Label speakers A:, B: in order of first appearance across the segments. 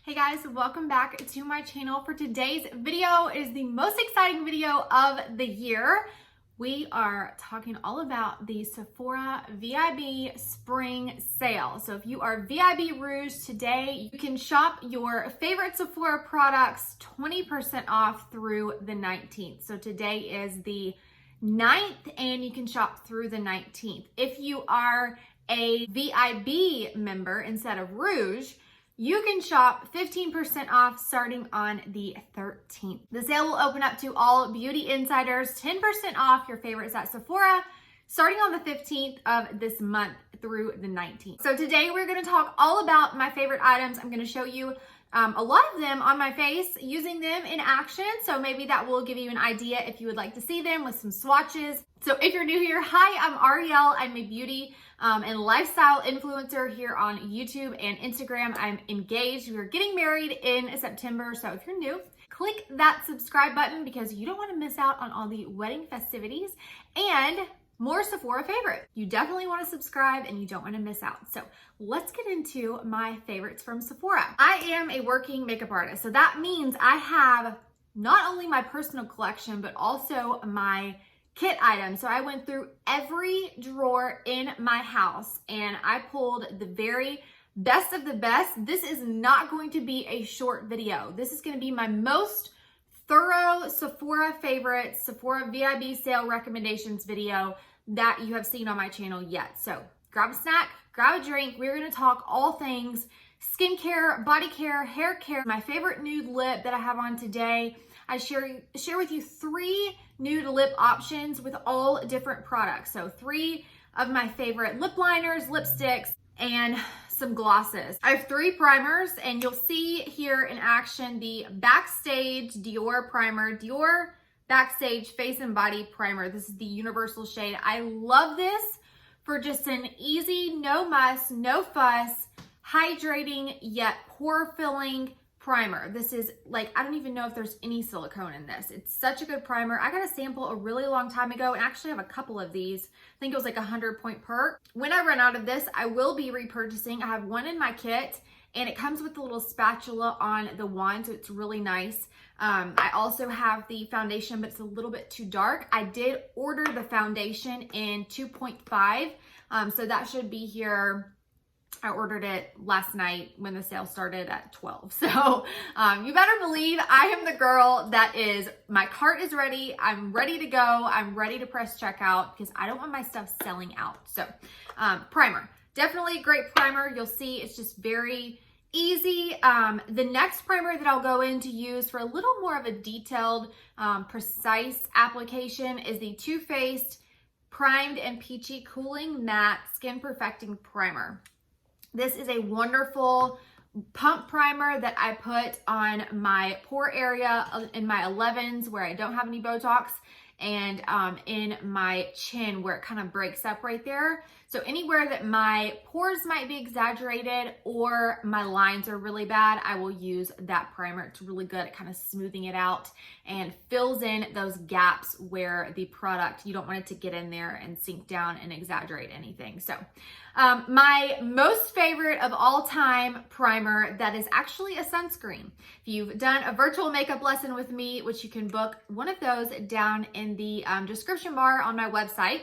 A: Hey guys, welcome back to my channel. For today's video, it is the most exciting video of the year. We are talking all about the Sephora Vib spring sale. So if you are VIB Rouge today, you can shop your favorite Sephora products 20% off through the 19th. So today is the 9th and you can shop through the 19th. If you are a VIB member instead of Rouge, you can shop 15% off starting on the 13th. The sale will open up to all beauty insiders, 10% off your favorites at Sephora, starting on the 15th of this month through the 19th. So today we're gonna talk all about my favorite items. I'm gonna show you a lot of them on my face, using them in action. So maybe that will give you an idea if you would like to see them with some swatches. So if you're new here, hi, I'm Ariel. I'm a beauty and lifestyle influencer here on YouTube and Instagram. I'm engaged. We're getting married in September. So if you're new, click that subscribe button because you don't want to miss out on all the wedding festivities and more Sephora favorites. You definitely want to subscribe and you don't want to miss out. So let's get into my favorites from Sephora. I am a working makeup artist. So that means I have not only my personal collection, but also my kit items. So I went through every drawer in my house and I pulled the very best of the best. This is not going to be a short video. This is going to be my most thorough Sephora favorites, Sephora VIB sale recommendations video that you have seen on my channel yet. So grab a snack, grab a drink. We're going to talk all things skincare, body care, hair care. My favorite nude lip that I have on today. I share with you 3 nude lip options with all different products. So 3 of my favorite lip liners, lipsticks, and some glosses. I have 3 primers and you'll see here in action the Backstage Dior primer, Dior Backstage Face and Body Primer. This is the universal shade. I love this for just an easy, no muss, no fuss, hydrating yet pore filling primer. This is like, I don't even know if there's any silicone in this. It's such a good primer. I got a sample a really long time ago and actually have a couple of these. I think it was like 100 point perk. When I run out of this, I will be repurchasing. I have one in my kit and it comes with a little spatula on the wand, so it's really nice. I also have the foundation, but it's a little bit too dark. I did order the foundation in 2.5, so that should be here. I ordered it last night when the sale started at 12. So you better believe I am the girl that is, my cart is ready. I'm ready to go. I'm ready to press checkout because I don't want my stuff selling out. So primer, definitely a great primer. You'll see it's just very easy. The next primer that I'll go in to use for a little more of a detailed, precise application is the Too Faced Primed and Peachy Cooling Matte Skin Perfecting Primer. This is a wonderful pump primer that I put on my pore area in my 11s where I don't have any Botox and in my chin where it kind of breaks up right there. So anywhere that my pores might be exaggerated or my lines are really bad, I will use that primer. It's really good at kind of smoothing it out and fills in those gaps where the product, you don't want it to get in there and sink down and exaggerate anything. So my most favorite of all time primer that is actually a sunscreen. If you've done a virtual makeup lesson with me, which you can book one of those down in the description bar on my website,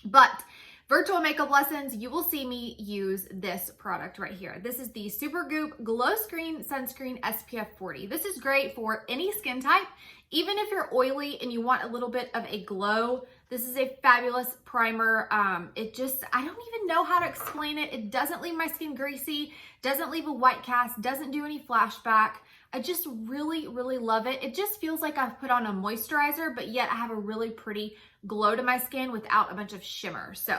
A: but virtual makeup lessons, you will see me use this product right here. This is the Supergoop Glow Screen Sunscreen SPF 40. This is great for any skin type, even if you're oily and you want a little bit of a glow. This is a fabulous primer. I don't even know how to explain it. It doesn't leave my skin greasy, doesn't leave a white cast, doesn't do any flashback. I just really, really love it. It just feels like I've put on a moisturizer, but yet I have a really pretty glow to my skin without a bunch of shimmer. So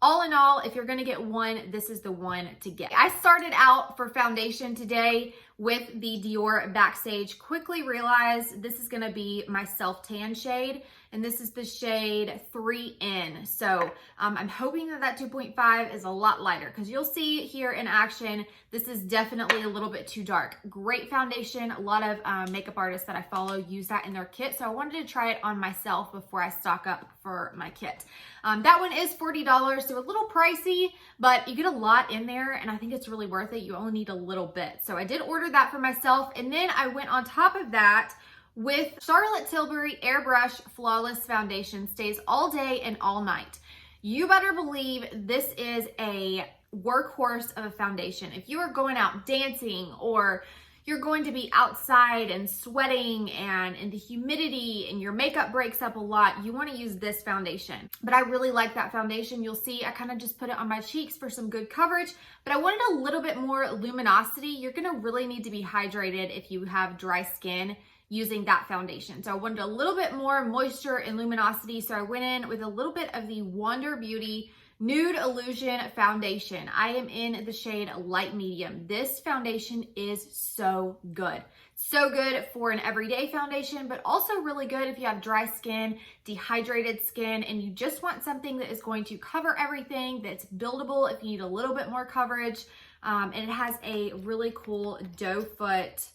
A: all in all, if you're gonna get one, this is the one to get. I started out for foundation today with the Dior Backstage. Quickly realized this is gonna be my self-tan shade, and this is the shade 3N. So I'm hoping that that 2.5 is a lot lighter, because you'll see here in action, this is definitely a little bit too dark. Great foundation. A lot of makeup artists that I follow use that in their kit, so I wanted to try it on myself before I stock up for my kit. That one is $40, so a little pricey, but you get a lot in there, and I think it's really worth it. You only need a little bit. So I did order that for myself, and then I went on top of that with Charlotte Tilbury Airbrush Flawless Foundation. Stays all day and all night. You better believe this is a workhorse of a foundation. If you are going out dancing, or you're going to be outside and sweating and in the humidity and your makeup breaks up a lot, you want to use this foundation. But I really like that foundation. You'll see I kind of just put it on my cheeks for some good coverage, but I wanted a little bit more luminosity. You're going to really need to be hydrated if you have dry skin using that foundation. So I wanted a little bit more moisture and luminosity, so I went in with a little bit of the Wander Beauty Nude Illusion Foundation. I am in the shade Light Medium. This foundation is so good. So good for an everyday foundation, but also really good if you have dry skin, dehydrated skin, and you just want something that is going to cover everything, that's buildable if you need a little bit more coverage. And it has a really cool doe foot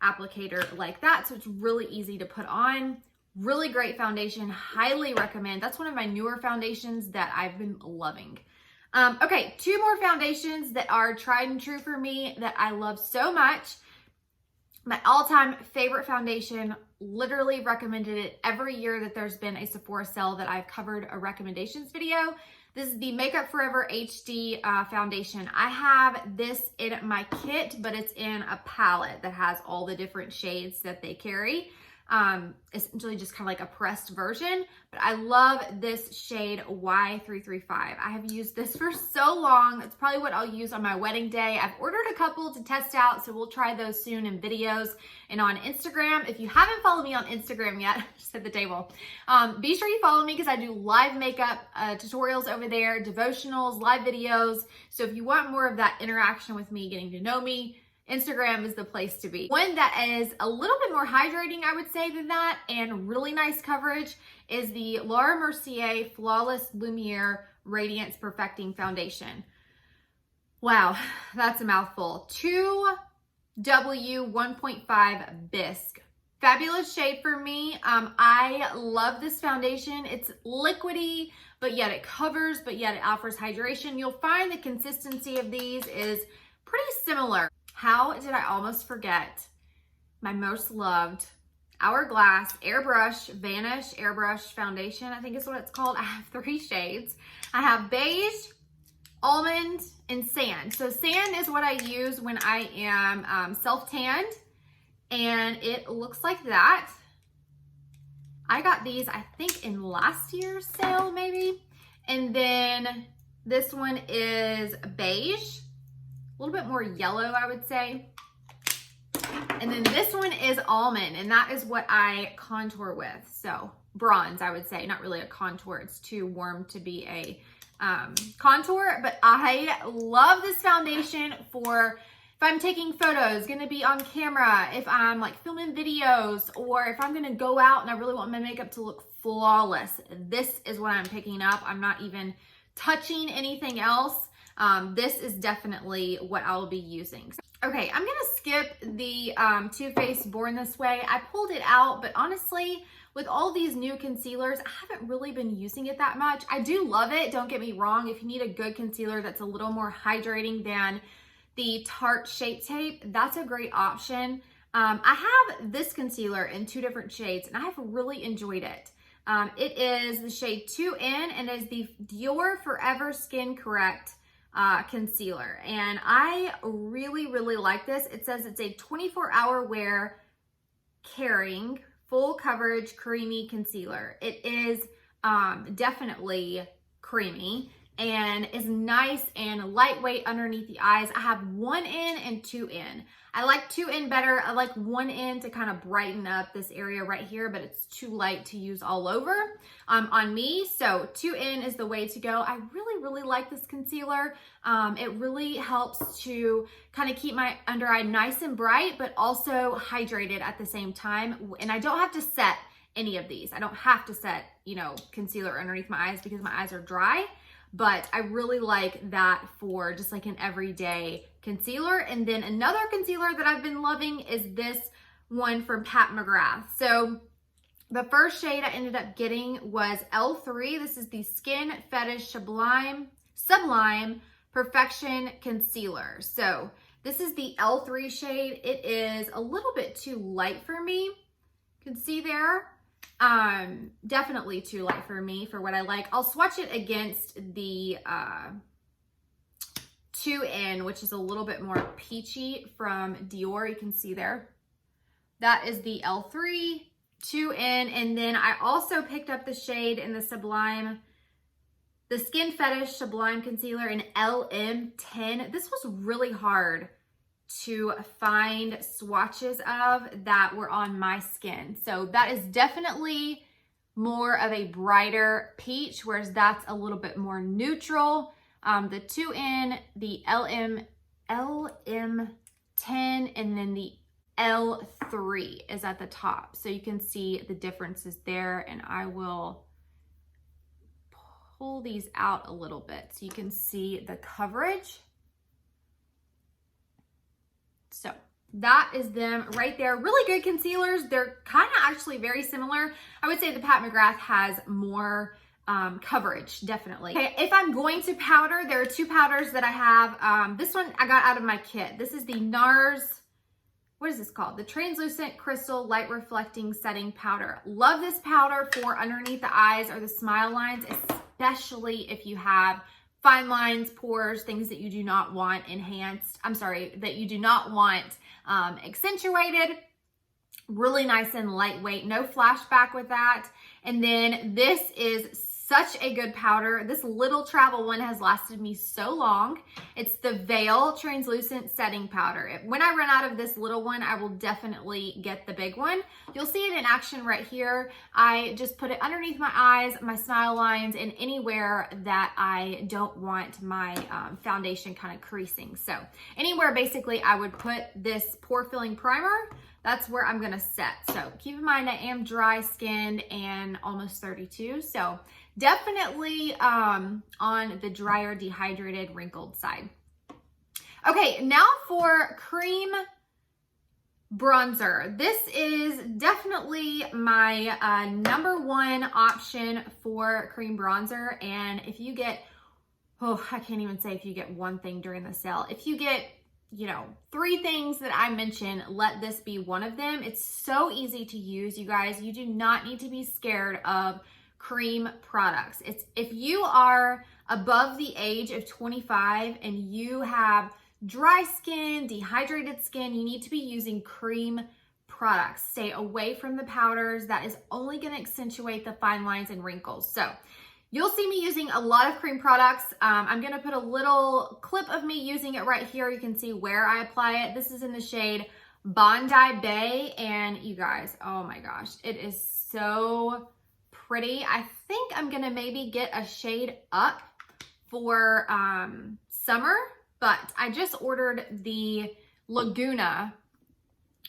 A: applicator like that, so it's really easy to put on. Really great foundation, highly recommend. That's one of my newer foundations that I've been loving. Okay, two more foundations that are tried and true for me that I love so much. My all-time favorite foundation, literally recommended it every year that there's been a Sephora sale that I've covered a recommendations video. This is the Makeup Forever HD foundation. I have this in my kit, but it's in a palette that has all the different shades that they carry. Essentially just kind of like a pressed version, but I love this shade Y335. I have used this for so long. It's probably what I'll use on my wedding day. I've ordered a couple to test out, so we'll try those soon in videos and on Instagram. If you haven't followed me on Instagram yet, just at the table, be sure you follow me, because I do live makeup tutorials over there, devotionals, live videos. So if you want more of that interaction with me, getting to know me, Instagram is the place to be. One that is a little bit more hydrating, I would say, than that, and really nice coverage is the Laura Mercier Flawless Lumiere Radiance Perfecting Foundation. Wow, that's a mouthful. 2W 1.5 Bisque. Fabulous shade for me. I love this foundation. It's liquidy, but yet it covers, but yet it offers hydration. You'll find the consistency of these is pretty similar. How did I almost forget my most loved Hourglass Airbrush Vanish Airbrush Foundation, I think is what it's called. I have 3 shades. I have beige, almond, and sand. So sand is what I use when I am self-tanned, and it looks like that. I got these, I think, in last year's sale, maybe. And then this one is beige. A little bit more yellow, I would say. And then this one is almond, and that is what I contour with. So bronze, I would say, not really a contour. It's too warm to be a contour, but I love this foundation for if I'm taking photos, gonna be on camera, if I'm like filming videos, or if I'm gonna go out and I really want my makeup to look flawless. This is what I'm picking up. I'm not even touching anything else. This is definitely what I'll be using. Okay, I'm gonna skip the Too Faced Born This Way. I pulled it out, but honestly, with all these new concealers, I haven't really been using it that much. I do love it, don't get me wrong. If you need a good concealer that's a little more hydrating than the Tarte Shape Tape, that's a great option. I have this concealer in 2 different shades, and I have really enjoyed it. It is the shade 2N, and it is the Dior Forever Skin Correct concealer, and I really like this. It says it's a 24-hour wear caring full coverage creamy concealer. It is definitely creamy, and is nice and lightweight underneath the eyes. I have 1 in and 2 in. I like 2 in better. I like 1 in to kind of brighten up this area right here, but it's too light to use all over on me. So 2 in is the way to go. I really like this concealer. It really helps to kind of keep my under eye nice and bright, but also hydrated at the same time. And I don't have to set any of these. I don't have to set, you know, concealer underneath my eyes because my eyes are dry. But I really like that for just like an everyday concealer. And then another concealer that I've been loving is this one from Pat McGrath. So the first shade I ended up getting was L3. This is the Skin Fetish Sublime Perfection Concealer. So this is the L3 shade. It is a little bit too light for me. You can see there. Definitely too light for me for what I like. I'll swatch it against the 2 in, which is a little bit more peachy from Dior. You can see there. That is the L3, 2 in, and then I also picked up the shade in the Skin Fetish Sublime Concealer in LM10. This was really hard to find swatches of that were on my skin. So that is definitely more of a brighter peach, whereas that's a little bit more neutral. The 2 in, the LM10, and then the L3 is at the top. So you can see the differences there, and I will pull these out a little bit so you can see the coverage. So that is them right there. Really good concealers. They're kind of actually very similar. I would say the Pat McGrath has more coverage, definitely. Okay, if I'm going to powder, there are 2 powders that I have. This one I got out of my kit. This is the NARS, what is this called? The Translucent Crystal Light Reflecting Setting Powder. Love this powder for underneath the eyes or the smile lines, especially if you have fine lines, pores, things that you do not want enhanced. I'm sorry, that you do not want accentuated. Really nice and lightweight, no flashback with that. And then this is such a good powder. This little travel one has lasted me so long. It's the Veil Translucent Setting Powder. When I run out of this little one, I will definitely get the big one. You'll see it in action right here. I just put it underneath my eyes, my smile lines, and anywhere that I don't want my foundation kind of creasing. So anywhere basically I would put this pore filling primer, that's where I'm gonna set. So keep in mind I am dry skinned and almost 32. So definitely on the drier, dehydrated, wrinkled side. Okay, now for cream bronzer. This is definitely my #1 option for cream bronzer. And if you get, oh, I can't even say if you get one thing during the sale. If you get, you know, 3 things that I mentioned, let this be one of them. It's so easy to use, you guys. You do not need to be scared of cream products. If you are above the age of 25 and you have dry skin, dehydrated skin, you need to be using cream products. Stay away from the powders. That is only going to accentuate the fine lines and wrinkles. So you'll see me using a lot of cream products. I'm going to put a little clip of me using it right here. You can see where I apply it. This is in the shade Bondi Bay, and you guys, oh my gosh, it is so pretty. I think I'm gonna maybe get a shade up for summer, but I just ordered the Laguna,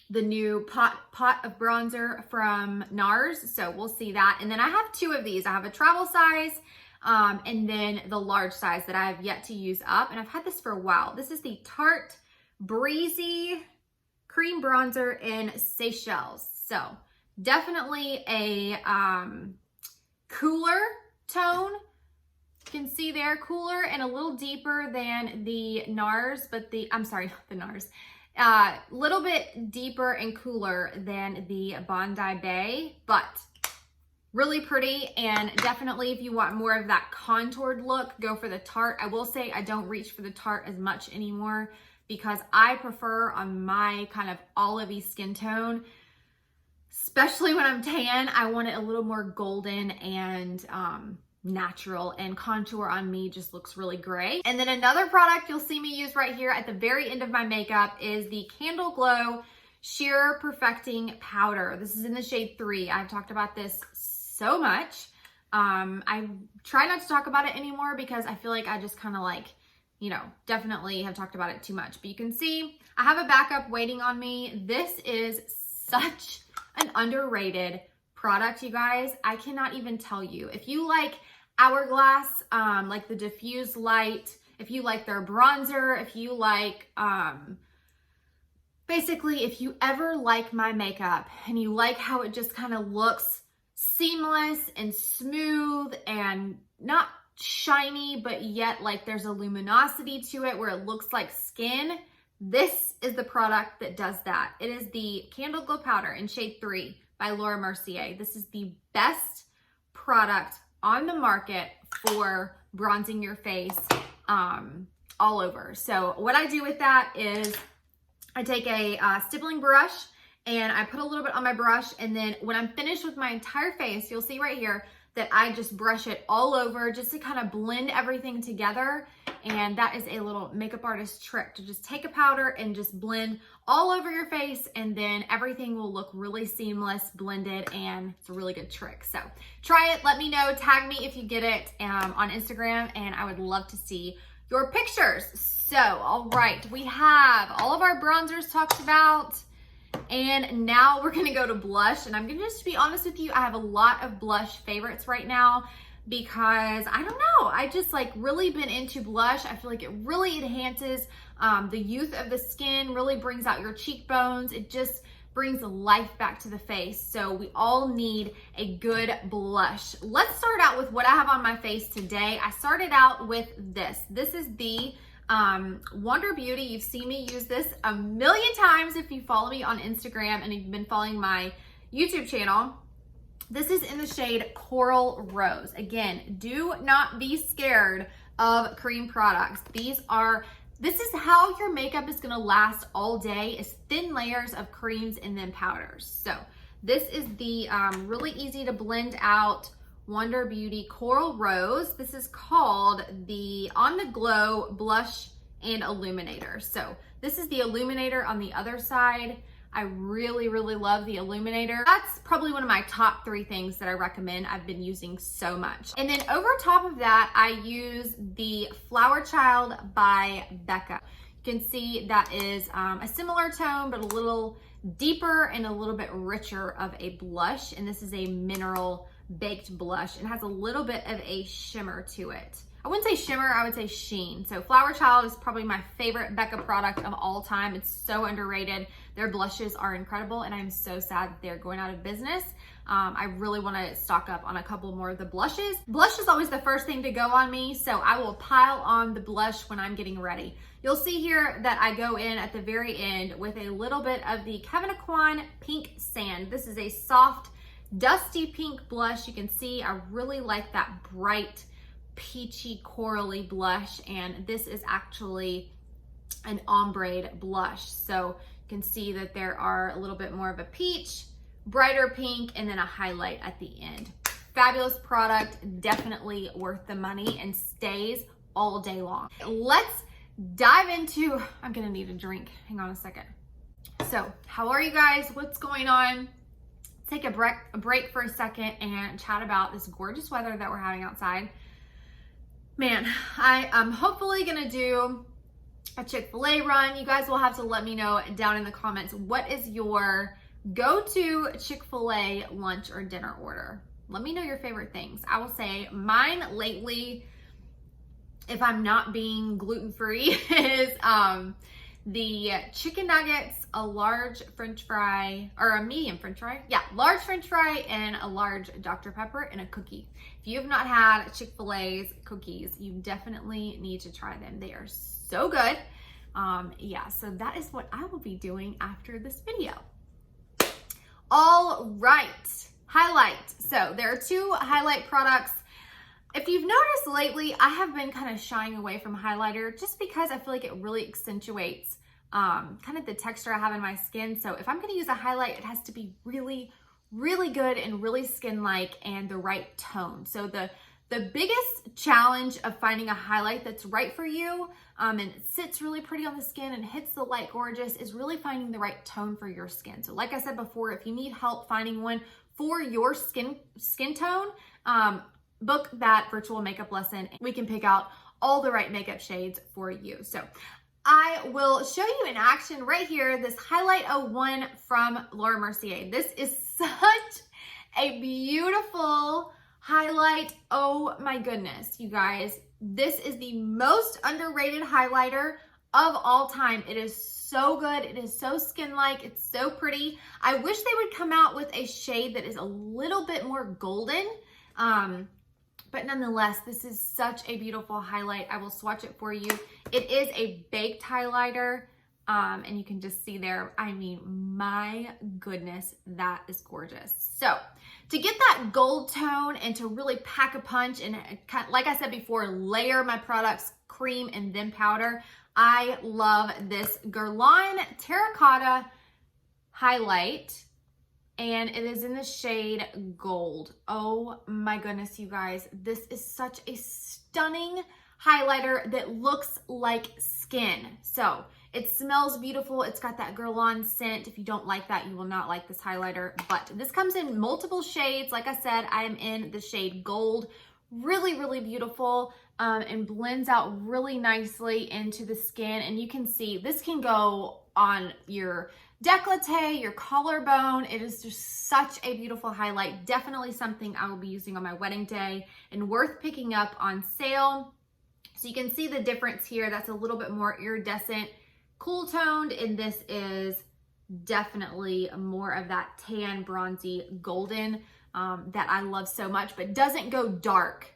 A: the new pot of bronzer from NARS, so we'll see that. And then I have 2 of these. I have a travel size and then the large size that I have yet to use up, and I've had this for a while. This is the Tarte Breezy Cream Bronzer in Seychelles. So definitely a cooler tone. You can see there, cooler and a little deeper than the NARS, but I'm sorry, not the NARS. Little bit deeper and cooler than the Bondi Bay, but really pretty. And definitely if you want more of that contoured look, go for the Tarte. I will say I don't reach for the Tarte as much anymore because I prefer on my kind of olivey skin tone, especially when I'm tan, I want it a little more golden and natural, and contour on me just looks really great. And then another product you'll see me use right here at the very end of my makeup is the Candle Glow Sheer Perfecting Powder. This is in the shade 3. I've talked about this so much. I try not to talk about it anymore because I feel like I just kind of like, you know, definitely have talked about it too much. But you can see I have a backup waiting on me. This is such an underrated product, you guys. I cannot even tell you. If you like Hourglass, like the diffused light, if you like their bronzer, if you like, basically, if you ever like my makeup and you like how it just kind of looks seamless and smooth and not shiny, but yet like there's a luminosity to it where it looks like skin, this is the product that does that. It is the Candle Glow Powder in shade 3 by Laura Mercier. This is the best product on the market for bronzing your face all over. So what I do with that is I take a stippling brush and I put a little bit on my brush, and then when I'm finished with my entire face, you'll see right here that I just brush it all over just to kind of blend everything together. And that is a little makeup artist trick, to just take a powder and just blend all over your face, and then everything will look really seamless, blended, and it's a really good trick. So try it, let me know, tag me if you get it on Instagram, and I would love to see your pictures. So, all right, we have all of our bronzers talked about. And now we're gonna go to blush, and I'm gonna just be honest with you, I have a lot of blush favorites right now because I don't know, I just like really been into blush. I feel like it really enhances the youth of the skin, really brings out your cheekbones. It just brings life back to the face. So we all need a good blush. Let's start out with what I have on my face today. I started out with this. This is the Wonder Beauty. You've seen me use this a million times if you follow me on Instagram and you've been following my YouTube channel. This is in the shade Coral Rose. Again, do not be scared of cream products. This is how your makeup is gonna last all day, is thin layers of creams and then powders. So this is the really easy to blend out Wonder Beauty Coral Rose. This is called the On the Glow Blush and Illuminator. So this is the illuminator on the other side. I really, really love the illuminator. That's probably one of my top 3 things that I recommend. I've been using so much. And then over top of that, I use the Flower Child by Becca. You can see that is a similar tone, but a little deeper and a little bit richer of a blush. And this is a mineral baked blush. It has a little bit of a shimmer to it. I wouldn't say shimmer, I would say sheen. So Flower Child is probably my favorite Becca product of all time. It's so underrated. Their blushes are incredible, and I'm so sad that they're going out of business. I really want to stock up on a couple more of the blushes. Blush is always the first thing to go on me, so I will pile on the blush when I'm getting ready. You'll see here that I go in at the very end with a little bit of the Kevyn Aucoin Pink Sand. This is a soft, dusty pink blush. You can see I really like that bright, peachy, corally blush, and this is actually an ombre blush. So you can see that there are a little bit more of a peach, brighter pink, and then a highlight at the end. Fabulous product, definitely worth the money, and stays all day long. Let's dive into, I'm gonna need a drink, hang on a second. So how are you guys? What's going on? Take a break for a second and chat about this gorgeous weather that we're having outside. Man, I am hopefully gonna do a Chick-fil-A run. You guys will have to let me know down in the comments, what is your go-to Chick-fil-A lunch or dinner order? Let me know your favorite things. I will say mine lately, if I'm not being gluten-free, is the chicken nuggets, a large French fry, or a medium French fry. Yeah, large French fry and a large Dr. Pepper and a cookie. If you have not had Chick-fil-A's cookies, you definitely need to try them. They are so good. Yeah, so that is what I will be doing after this video. All right, highlight. So there are 2 highlight products. If you've noticed lately, I have been kind of shying away from highlighter just because I feel like it really accentuates kind of the texture I have in my skin. So if I'm gonna use a highlight, it has to be really, really good and really skin-like and the right tone. So the The biggest challenge of finding a highlight that's right for you and it sits really pretty on the skin and hits the light gorgeous is really finding the right tone for your skin. So like I said before, if you need help finding one for your skin tone, book that virtual makeup lesson. We can pick out all the right makeup shades for you. So I will show you in action right here, this Highlight 01 from Laura Mercier. This is such a beautiful highlight. Oh my goodness, you guys. This is the most underrated highlighter of all time. It is so good. It is so skin-like. It's so pretty. I wish they would come out with a shade that is a little bit more golden. But nonetheless, this is such a beautiful highlight. I will swatch it for you. It is a baked highlighter. And you can just see there, I mean, my goodness, that is gorgeous. So to get that gold tone and to really pack a punch and like I said before, layer my products, cream and then powder, I love this Guerlain Terracotta highlight. And it is in the shade Gold. Oh my goodness, you guys. This is such a stunning highlighter that looks like skin. So it smells beautiful. It's got that Guerlain scent. If you don't like that, you will not like this highlighter. But this comes in multiple shades. Like I said, I am in the shade Gold. Really, really beautiful and blends out really nicely into the skin. And you can see this can go on your décolleté, your collarbone. It is just such a beautiful highlight. Definitely something I will be using on my wedding day and worth picking up on sale. So you can see the difference here. That's a little bit more iridescent, cool toned, and this is definitely more of that tan, bronzy, golden that I love so much, but doesn't go dark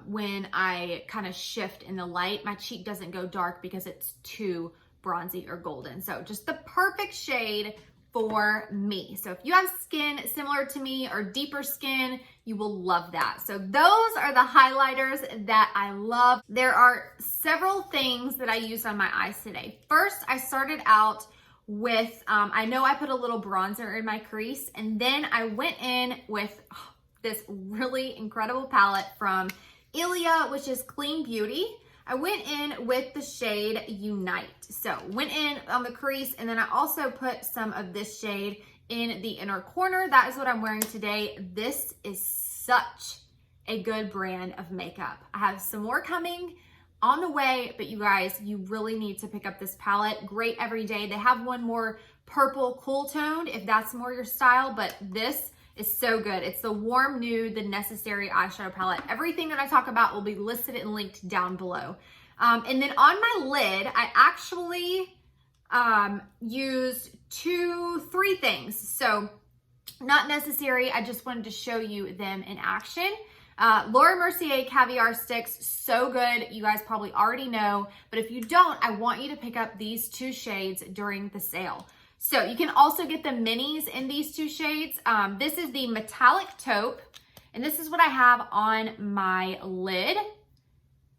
A: when I kind of shift in the light. My cheek doesn't go dark because it's too bronzy or golden. So just the perfect shade for me. So if you have skin similar to me or deeper skin, you will love that. So those are the highlighters that I love. There are several things that I used on my eyes today. First, I started out with, I know I put a little bronzer in my crease, and then I went in with this really incredible palette from Ilia, which is Clean Beauty. I went in with the shade Unite. So went in on the crease, and then I also put some of this shade in the inner corner. That is what I'm wearing today. This is such a good brand of makeup. I have some more coming on the way, but you guys, you really need to pick up this palette. Great every day. They have one more purple cool toned if that's more your style, but this is so good. It's the Warm Nude, the Necessary eyeshadow palette. Everything that I talk about will be listed and linked down below. And then on my lid, I actually used 3 things. So not necessary. I just wanted to show you them in action. Laura Mercier Caviar Sticks, so good. You guys probably already know, but if you don't, I want you to pick up these 2 shades during the sale. So you can also get the minis in these 2 shades. This is the Metallic Taupe, and this is what I have on my lid.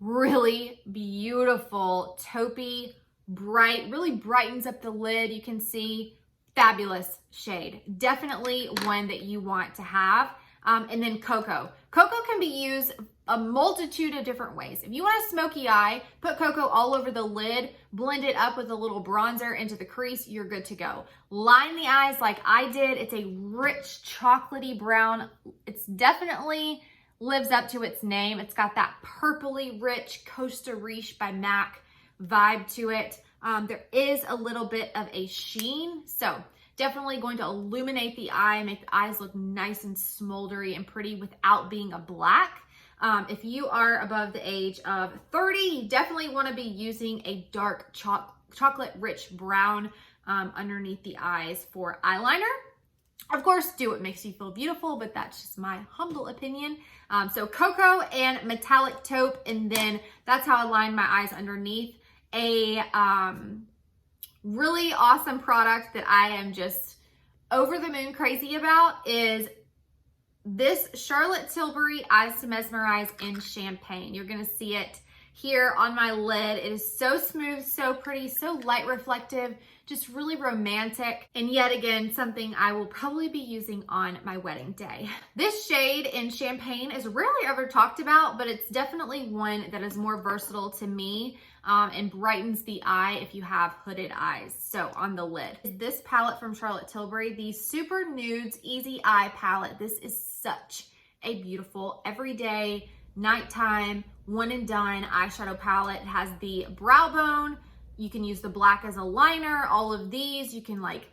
A: Really beautiful, taupey, bright, really brightens up the lid. You can see, fabulous shade. Definitely one that you want to have. And then Cocoa. Cocoa can be used a multitude of different ways. If you want a smoky eye, put Cocoa all over the lid, blend it up with a little bronzer into the crease, you're good to go. Line the eyes like I did. It's a rich chocolatey brown. It's definitely lives up to its name. It's got that purpley rich Costa Riche by MAC vibe to it. There is a little bit of a sheen, so definitely going to illuminate the eye, make the eyes look nice and smoldery and pretty without being a black. If you are above the age of 30, you definitely want to be using a dark chocolate rich brown underneath the eyes for eyeliner. Of course, do what makes you feel beautiful, but that's just my humble opinion. So Cocoa and Metallic Taupe, and then that's how I line my eyes underneath. A really awesome product that I am just over the moon crazy about is this Charlotte Tilbury Eyes to Mesmerize in Champagne. You're gonna see it here on my lid. It is so smooth, so pretty, so light reflective. just really romantic. And yet again, something I will probably be using on my wedding day. This shade in Champagne is rarely ever talked about, but it's definitely one that is more versatile to me and brightens the eye if you have hooded eyes. So on the lid. This palette from Charlotte Tilbury, the Super Nudes Easy Eye palette. This is such a beautiful everyday, nighttime, one and done eyeshadow palette. It has the brow bone. You can use the black as a liner. All of these, you can like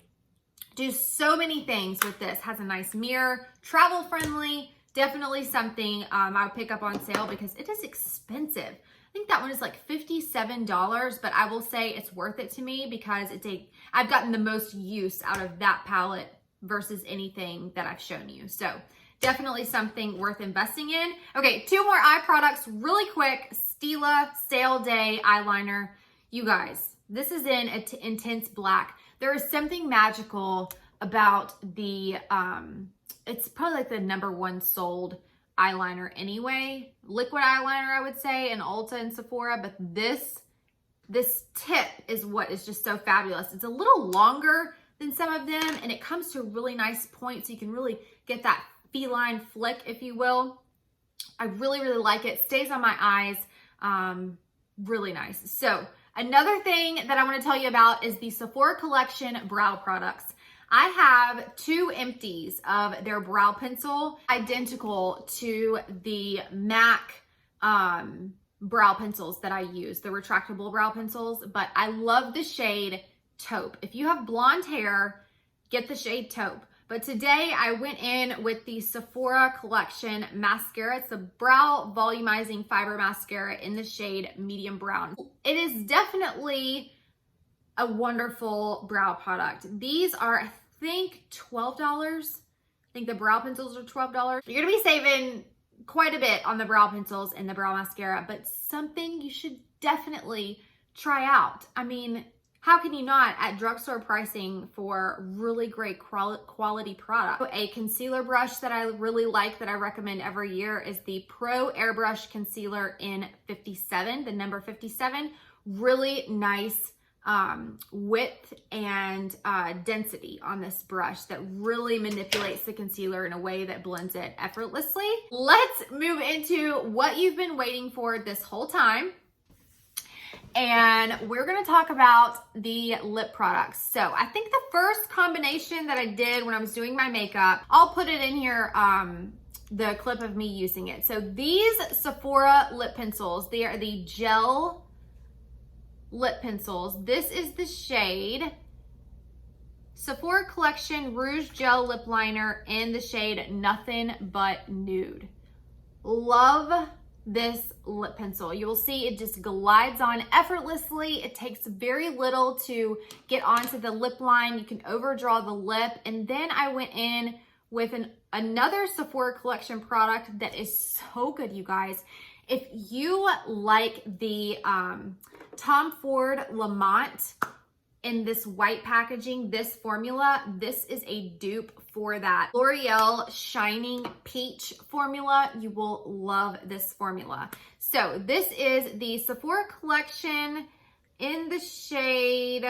A: do so many things with this. Has a nice mirror, travel friendly. Definitely something I would pick up on sale because it is expensive. I think that one is like $57, but I will say it's worth it to me because I've gotten the most use out of that palette versus anything that I've shown you. So definitely something worth investing in. Okay, 2 more eye products really quick. Stila Sale Day Eyeliner. You guys, this is in intense black. There is something magical about the, it's probably like the #1 sold eyeliner anyway. Liquid eyeliner, I would say, in Ulta and Sephora, but this tip is what is just so fabulous. It's a little longer than some of them, and it comes to a really nice point, so you can really get that feline flick, if you will. I really, really like it. Stays on my eyes. Really nice. So another thing that I want to tell you about is the Sephora Collection brow products. I have 2 empties of their brow pencil, identical to the MAC brow pencils that I use, the retractable brow pencils, but I love the shade Taupe. If you have blonde hair, get the shade Taupe. But today I went in with the Sephora Collection mascara. It's a brow volumizing fiber mascara in the shade medium brown. It is definitely a wonderful brow product. These are, I think, $12. I think the brow pencils are $12. You're gonna be saving quite a bit on the brow pencils and the brow mascara, but something you should definitely try out. I mean, how can you not at drugstore pricing for really great quality product? A concealer brush that I really like that I recommend every year is the Pro Airbrush Concealer in 57, the number 57. Really nice width and density on this brush that really manipulates the concealer in a way that blends it effortlessly. Let's move into what you've been waiting for this whole time. And we're gonna talk about the lip products. So I think the first combination that I did when I was doing my makeup, I'll put it in here, the clip of me using it. So these Sephora lip pencils, they are the gel lip pencils. This is the shade Sephora Collection Rouge Gel Lip Liner in the shade Nothing But Nude. Love this lip pencil. You will see it just glides on effortlessly. It takes very little to get onto the lip line. You can overdraw the lip. And then I went in with another Sephora Collection product that is so good, you guys. If you like the Tom Ford Lamont in this white packaging, this formula, this is a dupe for that. L'Oreal Shining Peach formula. You will love this formula. So this is the Sephora Collection in the shade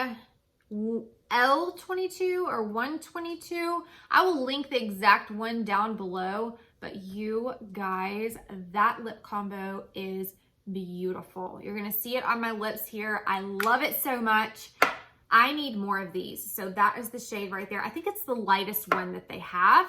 A: L22 or 122. I will link the exact one down below, but you guys, that lip combo is beautiful. You're gonna see it on my lips here. I love it so much. I need more of these. So that is the shade right there. I think it's the lightest one that they have.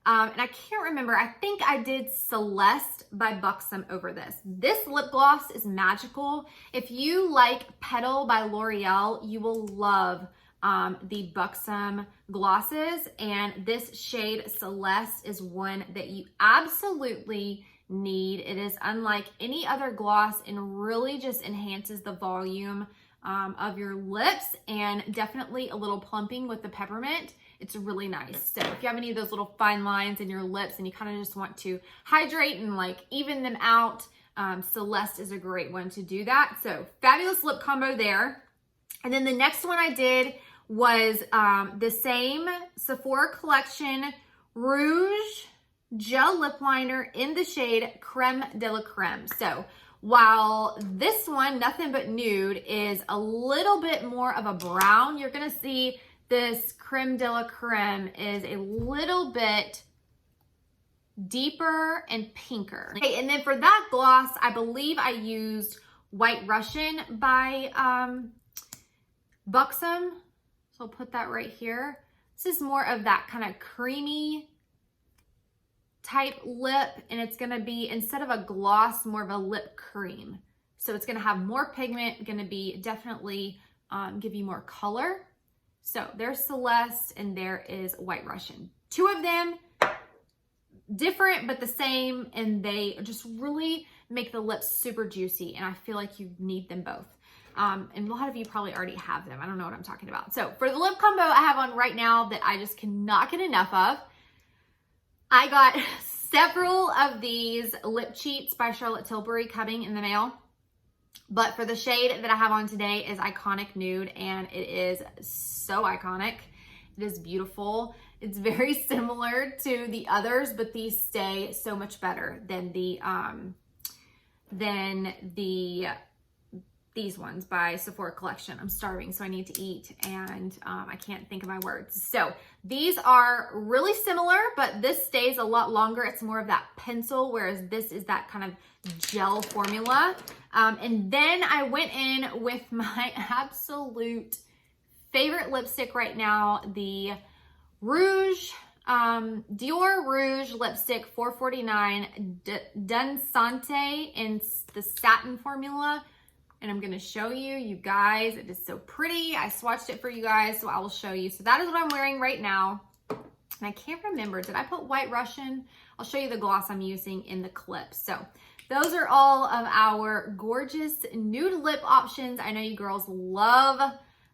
A: And I can't remember. I think I did Celeste by Buxom over this. This lip gloss is magical. If you like Petal by L'Oreal, you will love the Buxom glosses. And this shade Celeste is one that you absolutely need. It is unlike any other gloss and really just enhances the volume of your lips, and definitely a little plumping with the peppermint. It's really nice. So if you have any of those little fine lines in your lips and you kind of just want to hydrate and like even them out, Celeste is a great one to do that. So fabulous lip combo there. And then the next one I did was the same Sephora Collection Rouge Gel Lip Liner in the shade Creme de la Creme. So while this one, Nothing But Nude, is a little bit more of a brown. You're gonna see this Creme de la Creme is a little bit deeper and pinker. Okay, and then for that gloss, I believe I used White Russian by Buxom. So I'll put that right here. This is more of that kind of creamy type lip, and it's gonna be, instead of a gloss, more of a lip cream. So it's gonna have more pigment, gonna be definitely give you more color. So there's Celeste and there is White Russian. Two of them, different but the same, and they just really make the lips super juicy, and I feel like you need them both. And a lot of you probably already have them. I don't know what I'm talking about. So for the lip combo I have on right now that I just cannot get enough of, I got several of these lip cheats by Charlotte Tilbury coming in the mail. But for the shade that I have on today is Iconic Nude, and it is so iconic. It is beautiful. It's very similar to the others, but these stay so much better than these ones by Sephora Collection. I'm starving, so I need to eat, and I can't think of my words. So these are really similar, but this stays a lot longer. It's more of that pencil, whereas this is that kind of gel formula. And then I went in with my absolute favorite lipstick right now, the Rouge, Dior Rouge lipstick 449 Dansante in the satin formula. And I'm gonna show you guys, it is so pretty. I swatched it for you guys, so I will show you. So that is what I'm wearing right now. And I can't remember, did I put White Russian? I'll show you the gloss I'm using in the clip. So those are all of our gorgeous nude lip options. I know you girls love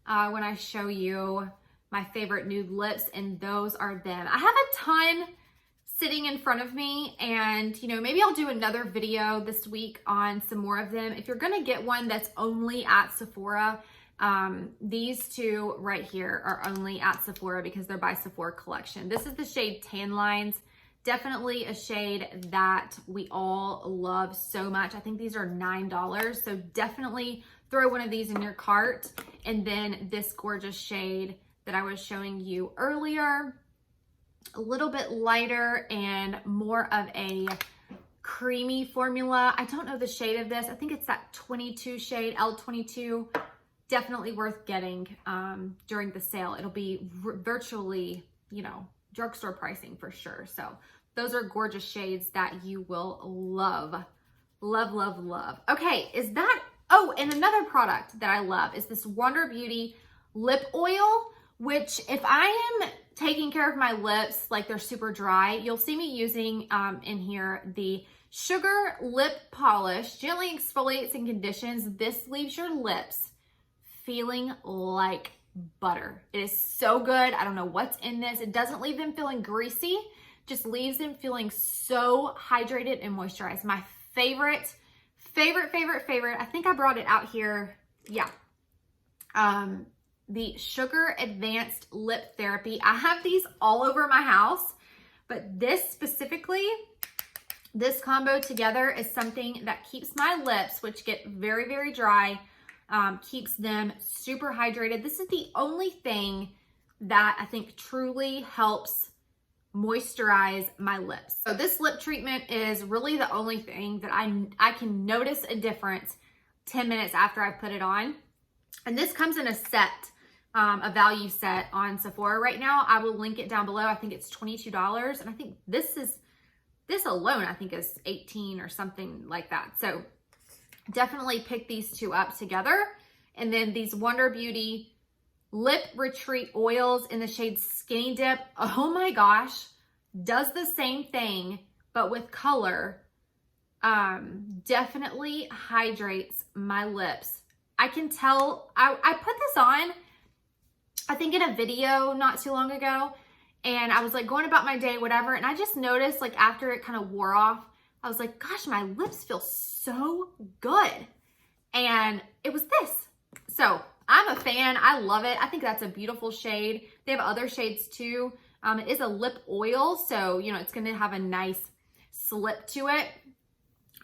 A: when I show you my favorite nude lips, and those are them. I have a ton sitting in front of me, and maybe I'll do another video this week on some more of them. If you're gonna get one that's only at Sephora, these two right here are only at Sephora because they're by Sephora Collection. This is the shade Tan Lines. Definitely a shade that we all love so much. I think these are $9, so definitely throw one of these in your cart. And then this gorgeous shade that I was showing you earlier, a little bit lighter and more of a creamy formula. I don't know the shade of this. I think it's that 22 shade, L22. Definitely worth getting during the sale. It'll be virtually, drugstore pricing for sure. So those are gorgeous shades that you will love. Love, love, love. Okay, oh, and another product that I love is this Wonder Beauty lip oil, which if I am taking care of my lips like they're super dry, you'll see me using in here the Sugar Lip Polish. Gently exfoliates and conditions. This leaves your lips feeling like butter. It is so good. I don't know what's in this. It doesn't leave them feeling greasy, just leaves them feeling so hydrated and moisturized. My favorite. I think I brought it out here. Yeah. The Sugar Advanced Lip Therapy. I have these all over my house, but this specifically, this combo together is something that keeps my lips, which get very, very dry, keeps them super hydrated. This is the only thing that I think truly helps moisturize my lips. So this lip treatment is really the only thing that I can notice a difference 10 minutes after I put it on. And this comes in a set, a value set on Sephora right now. I will link it down below. I think it's $22. And I think this alone, I think is 18 or something like that. So definitely pick these two up together. And then these Wonder Beauty Lip Retreat oils in the shade Skinny Dip. Oh my gosh, does the same thing, but with color. Definitely hydrates my lips. I can tell, I put this on, I think in a video not too long ago, and I was like going about my day, whatever, and I just noticed like after it kind of wore off, I was like, gosh, my lips feel so good. And it was this. So I'm a fan. I love it. I think that's a beautiful shade. They have other shades too. It is a lip oil, so it's going to have a nice slip to it.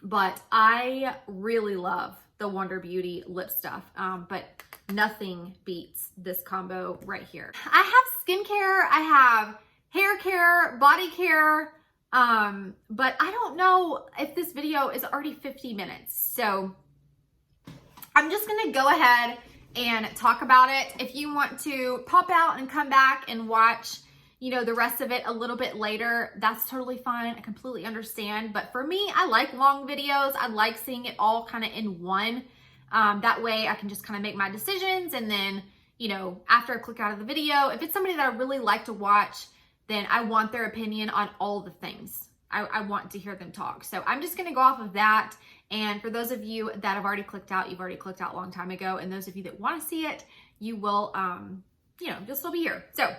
A: but I really love the Wonder Beauty lip stuff, but nothing beats this combo right here. I have skincare, I have hair care, body care, but I don't know if this video is already 50 minutes. So I'm just gonna go ahead and talk about it. If you want to pop out and come back and watch, you know, the rest of it a little bit later, that's totally fine. I completely understand. But for me, I like long videos. I like seeing it all kind of in one. That way I can just kind of make my decisions. And then, you know, after I click out of the video, if it's somebody that I really like to watch, then I want their opinion on all the things. I want to hear them talk. So I'm just going to go off of that. And for those of you that have already clicked out, you've already clicked out a long time ago. And those of you that want to see it, you will, you know, you'll still be here. So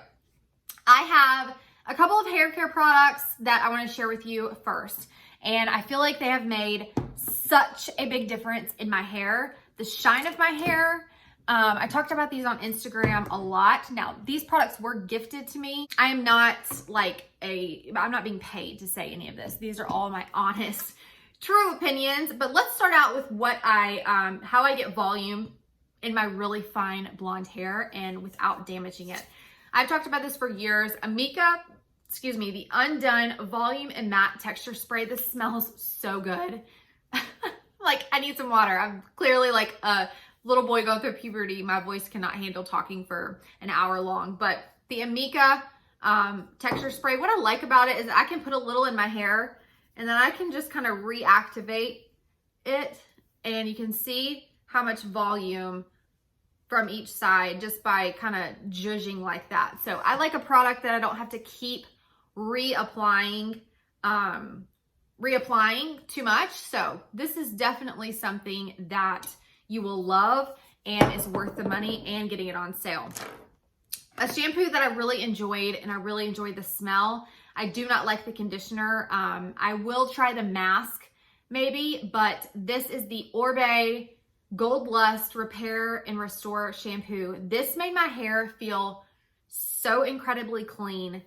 A: I have a couple of hair care products that I want to share with you first. And I feel like they have made such a big difference in my hair, the shine of my hair. I talked about these on Instagram a lot. Now, these products were gifted to me. I am not I'm not being paid to say any of this. These are all my honest, true opinions. But let's start out with what how I get volume in my really fine blonde hair and without damaging it. I've talked about this for years. The Undone Volume and Matte Texture Spray. This smells so good. Like, I need some water. I'm clearly like a little boy going through puberty. My voice cannot handle talking for an hour long. But the Amika Texture Spray, what I like about it is I can put a little in my hair and then I can just kind of reactivate it. And you can see how much volume from each side just by kind of zhuzhing like that. So I like a product that I don't have to keep reapplying too much. So this is definitely something that you will love and is worth the money and getting it on sale. A shampoo that I really enjoyed, and I really enjoyed the smell. I do not like the conditioner. I will try the mask maybe, but this is the Orbe Gold Lust Repair and Restore Shampoo. This made my hair feel so incredibly clean.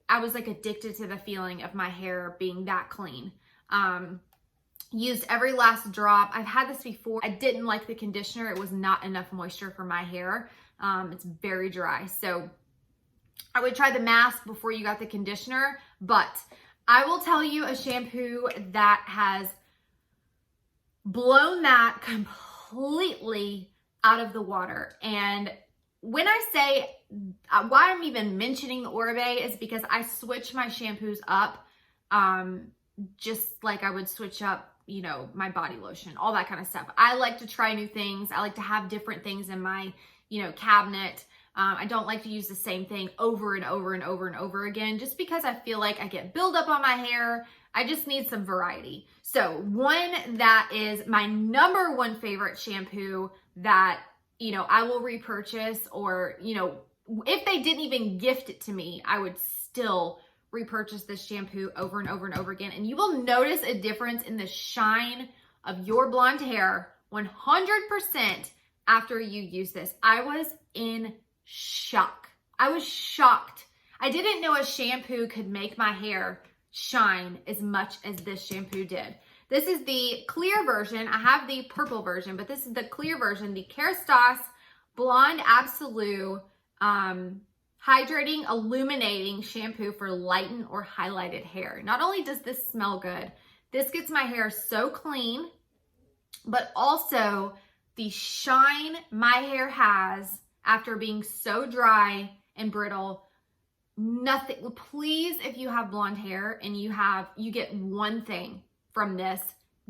A: I was like addicted to the feeling of my hair being that clean. Used every last drop. I've had this before. I didn't like the conditioner. It was not enough moisture for my hair. It's very dry. So I would try the mask before you got the conditioner, but I will tell you a shampoo that has blown that completely out of the water. And when I say why I'm even mentioning Orbe is because I switch my shampoos up just like I would switch up, you know, my body lotion, all that kind of stuff. I like to try new things. I like to have different things in my, you know, cabinet. I don't like to use the same thing over and over and over and over again, just because I feel like I get buildup on my hair. I just need some variety. So one that is my number one favorite shampoo that, you know, I will repurchase, or, you know, if they didn't even gift it to me, I would still repurchase this shampoo over and over and over again. And you will notice a difference in the shine of your blonde hair 100% after you use this. I was in shock. I was shocked. I didn't know a shampoo could make my hair shine as much as this shampoo did. This is the clear version. I have the purple version, but this is the clear version, the Kerastase Blonde Absolute Hydrating Illuminating Shampoo for lightened or highlighted hair. Not only does this smell good, this gets my hair so clean, but also the shine my hair has after being so dry and brittle. Nothing. Please, if you have blonde hair and you get one thing from this,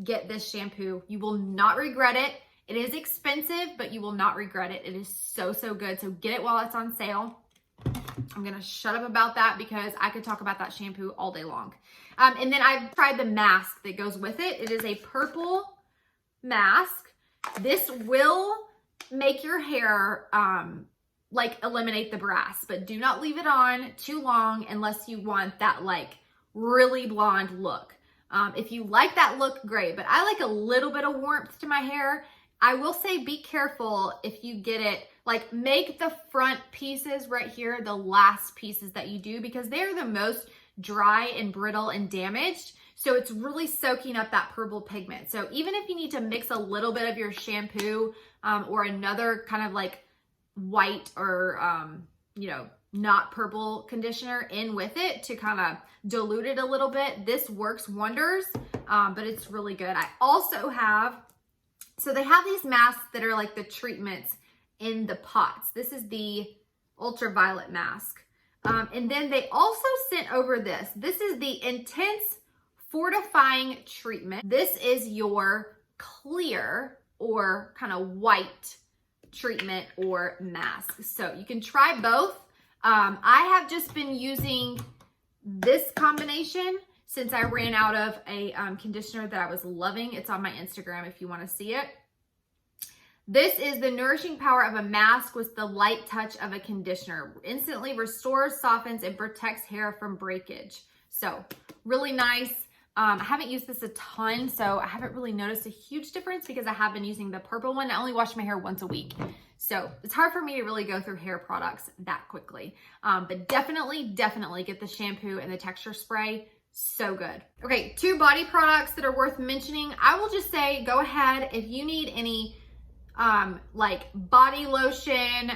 A: get this shampoo. You will not regret it. It is expensive, but you will not regret it. It is so, so good. So get it while it's on sale. I'm going to shut up about that because I could talk about that shampoo all day long. And then I've tried the mask that goes with it. It is a purple mask. This will make your hair like eliminate the brass, but do not leave it on too long unless you want that like really blonde look. If you like that look, great, but I like a little bit of warmth to my hair. I will say be careful if you get it, like make the front pieces right here the last pieces that you do, because they're the most dry and brittle and damaged. So it's really soaking up that purple pigment. So even if you need to mix a little bit of your shampoo or another kind of like white or, you know, not purple conditioner in with it to kind of dilute it a little bit, this works wonders, but it's really good. I also have, so they have these masks that are like the treatments in the pots. This is the ultraviolet mask. And then they also sent over this. This is the Intense Fortifying Treatment. This is your clear or kind of white treatment or mask. So you can try both. I have just been using this combination since I ran out of a conditioner that I was loving. It's on my Instagram if you want to see it. This is the nourishing power of a mask with the light touch of a conditioner. Instantly restores, softens, and protects hair from breakage. So really nice. I haven't used this a ton, so I haven't really noticed a huge difference because I have been using the purple one. I only wash my hair once a week. So it's hard for me to really go through hair products that quickly. But definitely get the shampoo and the texture spray. So good. Okay, 2 body products that are worth mentioning. I will just say, go ahead if you need any like body lotion,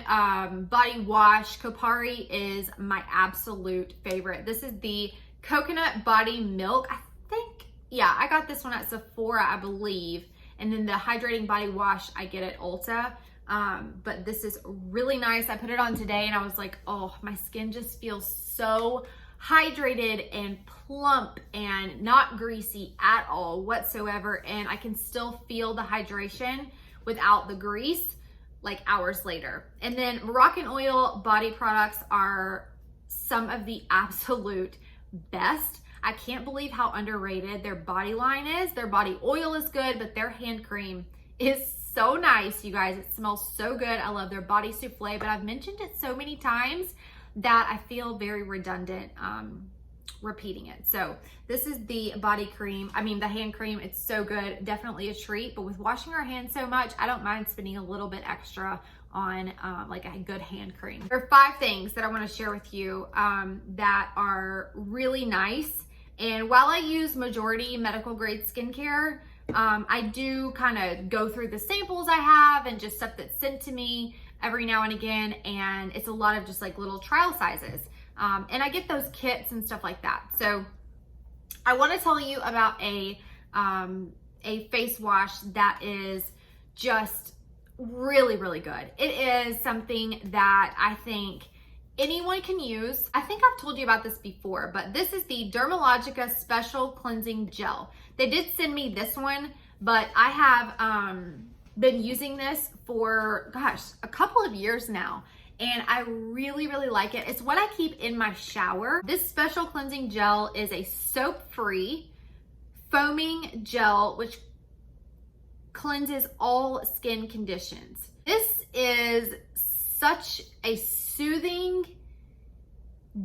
A: body wash. Kopari is my absolute favorite. This is the coconut body milk. I think, yeah, I got this one at Sephora, I believe. And then the hydrating body wash I get at Ulta. But this is really nice. I put it on today and I was like, oh, my skin just feels so hydrated and plump and not greasy at all whatsoever. And I can still feel the hydration without the grease like hours later. And then Moroccan oil body products are some of the absolute best. I can't believe how underrated their body line is. Their body oil is good, but their hand cream is so nice, you guys. It smells so good. I love their body souffle, but I've mentioned it so many times that I feel very redundant repeating it. So this is the body cream. I mean, the hand cream, it's so good. Definitely a treat, but with washing our hands so much, I don't mind spending a little bit extra on like a good hand cream. There are 5 things that I want to share with you that are really nice. And while I use majority medical grade skincare, I do kind of go through the samples I have and just stuff that's sent to me every now and again. And it's a lot of just like little trial sizes. And I get those kits and stuff like that. So I want to tell you about a face wash that is just really, really good. It is something that I think anyone can use. I think I've told you about this before, but this is the Dermalogica Special Cleansing Gel. They did send me this one, but I have been using this for, gosh, a couple of years now. And I really, really like it. It's what I keep in my shower. This special cleansing gel is a soap-free foaming gel, which cleanses all skin conditions. This is such a soothing,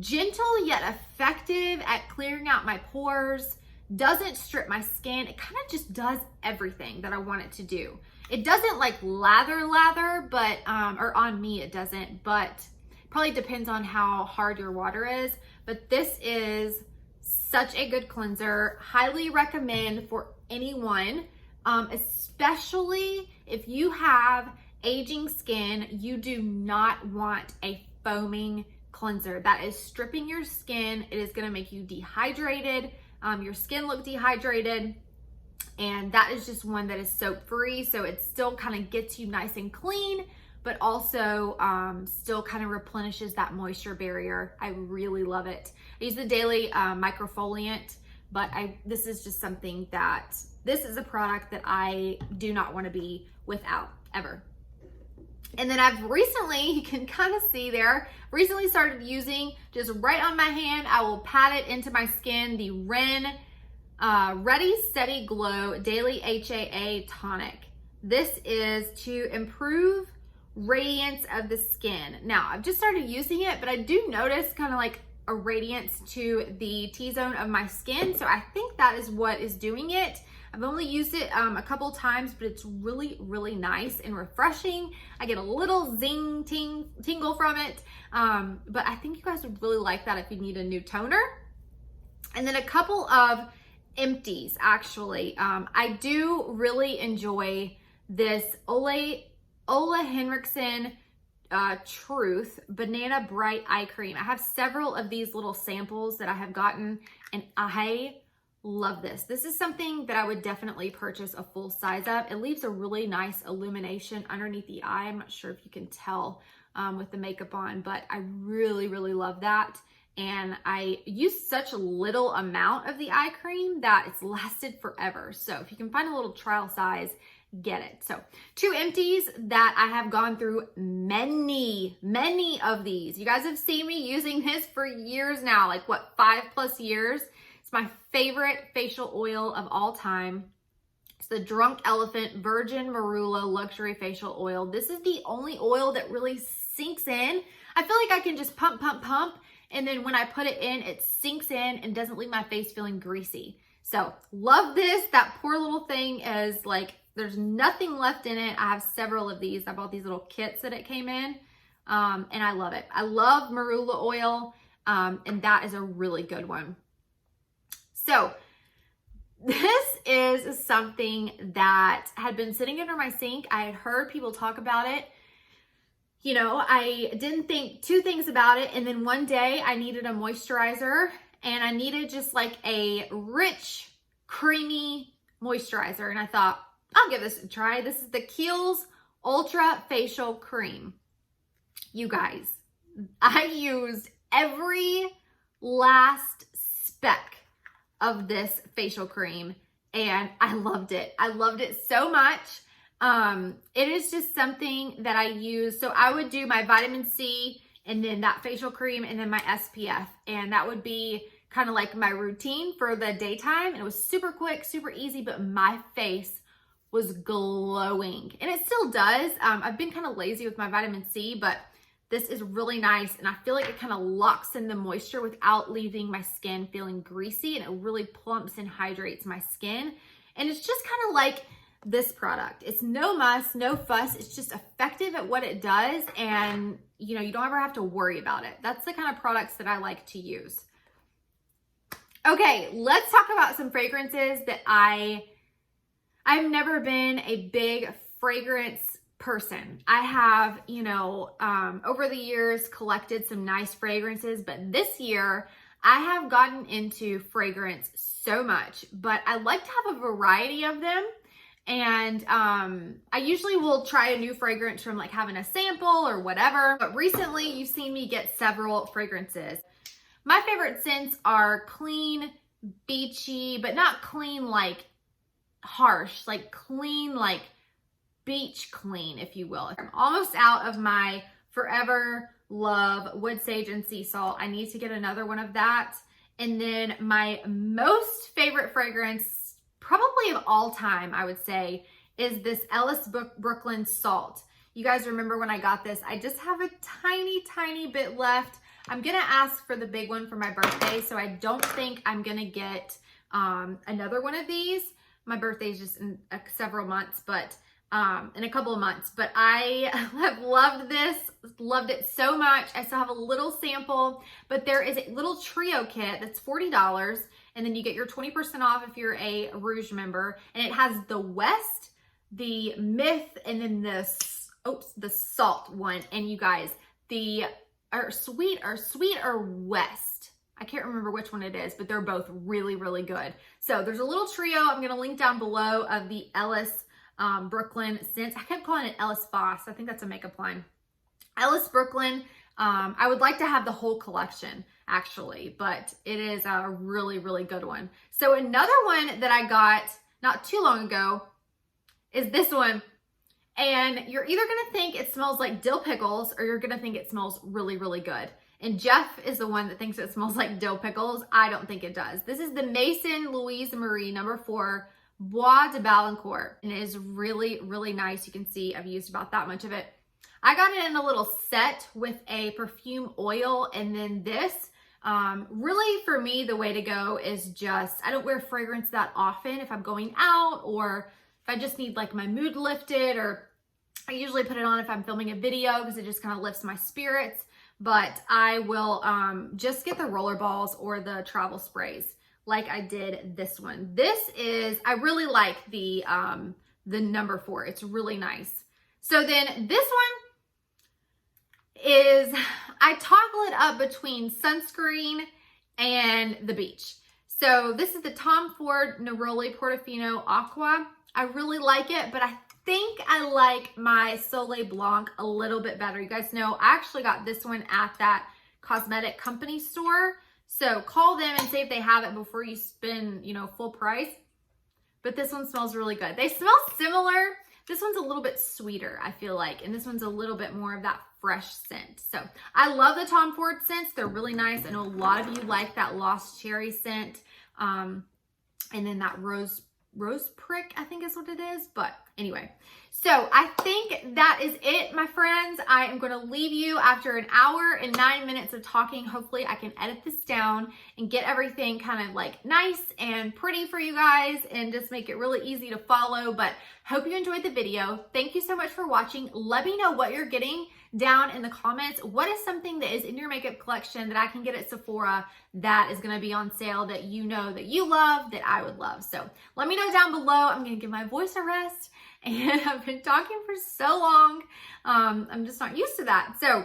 A: gentle yet effective at clearing out my pores, doesn't strip my skin. It kind of just does everything that I want it to do. It doesn't like lather, but, or on me it doesn't, but probably depends on how hard your water is. But this is such a good cleanser. Highly recommend for anyone, especially if you have aging skin. You do not want a foaming cleanser. That is stripping your skin. It is gonna make you dehydrated, your skin look dehydrated. And that is just one that is soap free. So it still kind of gets you nice and clean, but also still kind of replenishes that moisture barrier. I really love it. I use the daily microfoliant, but this is just something that, this is a product that I do not want to be without ever. And then I've recently, you can kind of see there, recently started using just right on my hand. I will pat it into my skin, the Ren Ready Steady Glow Daily HAA Tonic. This is to improve radiance of the skin. Now, I've just started using it, but I do notice kind of like a radiance to the T-zone of my skin. So I think that is what is doing it. I've only used it a couple times, but it's really, really nice and refreshing. I get a little zing tingle from it. But I think you guys would really like that if you need a new toner. And then a couple of empties actually. I do really enjoy this Ole Henriksen Truth Banana Bright Eye Cream. I have several of these little samples that I have gotten, and I love this. This is something that I would definitely purchase a full size of. It leaves a really nice illumination underneath the eye. I'm not sure if you can tell with the makeup on, but I really, really love that. And I use such a little amount of the eye cream that it's lasted forever. So if you can find a little trial size, get it. So 2 empties that I have gone through many of these. You guys have seen me using this for years now, like what, 5+ years. It's my favorite facial oil of all time. It's the Drunk Elephant Virgin Marula Luxury Facial Oil. This is the only oil that really sinks in. I feel like I can just pump, and then when I put it in, it sinks in and doesn't leave my face feeling greasy. So love this. That poor little thing is like, there's nothing left in it. I have several of these. I bought these little kits that it came in, and I love it. I love marula oil, and that is a really good one. So this is something that had been sitting under my sink. I had heard people talk about it. You know, I didn't think 2 things about it. And then one day I needed a moisturizer, and I needed just like a rich, creamy moisturizer. And I thought, I'll give this a try. This is the Kiehl's Ultra Facial Cream. You guys, I used every last speck of this facial cream, and I loved it. I loved it so much. It is just something that I use. So I would do my vitamin C, and then that facial cream, and then my SPF, and that would be kind of like my routine for the daytime. And it was super quick, super easy, but my face was glowing, and it still does. I've been kind of lazy with my vitamin C, but this is really nice, and I feel like it kind of locks in the moisture without leaving my skin feeling greasy, and it really plumps and hydrates my skin. And it's just kind of like this product. It's no muss, no fuss. It's just effective at what it does, and you know, you don't ever have to worry about it. That's the kind of products that I like to use. Okay, let's talk about some fragrances that I've never been a big fragrance person. I have, you know, over the years collected some nice fragrances, but this year I have gotten into fragrance so much, but I like to have a variety of them. And I usually will try a new fragrance from like having a sample or whatever. But recently you've seen me get several fragrances. My favorite scents are clean, beachy, but not clean like harsh, like clean, like beach clean, if you will. I'm almost out of my Forever Love Wood Sage and Sea Salt. I need to get another one of that. And then my most favorite fragrance, probably of all time, I would say, is this Ellis Brooklyn Salt. You guys remember when I got this? I just have a tiny bit left. I'm gonna ask for the big one for my birthday, so I don't think I'm gonna get another one of these. My birthday is just in several months, but in a couple of months. But I have loved this, loved it so much. I still have a little sample, but there is a little trio kit that's $40, and then you get your 20% off if you're a Rouge member. And it has the West, the Myth, and then the Salt one. And you guys, the Sweet or West. I can't remember which one it is, but they're both really good. So there's a little trio I'm going to link down below of the Ellis Brooklyn scents. I kept calling it Ellis Foss. I think that's a makeup line. Ellis Brooklyn. I would like to have the whole collection actually, but it is a really good one. So another one that I got not too long ago is this one. And you're either going to think it smells like dill pickles, or you're going to think it smells really good. And Jeff is the one that thinks it smells like dill pickles. I don't think it does. This is the Maison Louise Marie No. 4 Bois de Balancourt. And it is really nice. You can see I've used about that much of it. I got it in a little set with a perfume oil, and then this. Really, for me, the way to go is just, I don't wear fragrance that often if I'm going out, or if I just need like my mood lifted, or I usually put it on if I'm filming a video because it just kind of lifts my spirits. But I will just get the roller balls or the travel sprays. like I did this one. This is, I really like the number 4. It's really nice. So then this one is, I toggle it up between sunscreen and the beach. So this is the Tom Ford Neroli Portofino Aqua. I really like it, but I think I like my Soleil Blanc a little bit better. You guys know I actually got this one at that cosmetic company store. So call them and see if they have it before you spend, you know, full price. But this one smells really good. They smell similar. This one's a little bit sweeter, I feel like. And this one's a little bit more of that fresh scent. So I love the Tom Ford scents. They're really nice. I know a lot of you like that Lost Cherry scent. And then that rose prick, I think is what it is. But anyway, so I think that is it, my friends. I am going to leave you after an hour and 9 minutes of talking. Hopefully I can edit this down and get everything kind of like nice and pretty for you guys and just make it really easy to follow. But hope you enjoyed the video. Thank you so much for watching. Let me know what you're getting down in the comments. What is something that is in your makeup collection that I can get at Sephora that is going to be on sale that you know that you love, that I would love? So let me know down below. I'm going to give my voice a rest, and I've been talking for so long. I'm just not used to that. So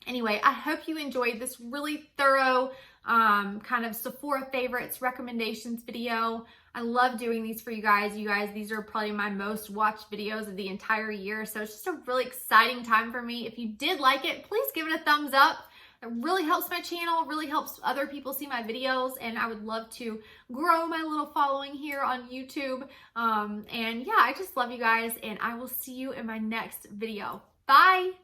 A: anyway, I hope you enjoyed this really thorough kind of Sephora favorites recommendations video. I love doing these for you guys. These are probably my most watched videos of the entire year. So it's just a really exciting time for me. If you did like it, please give it a thumbs up. It really helps my channel, really helps other people see my videos, and I would love to grow my little following here on YouTube. And yeah, I just love you guys, and I will see you in my next video. Bye!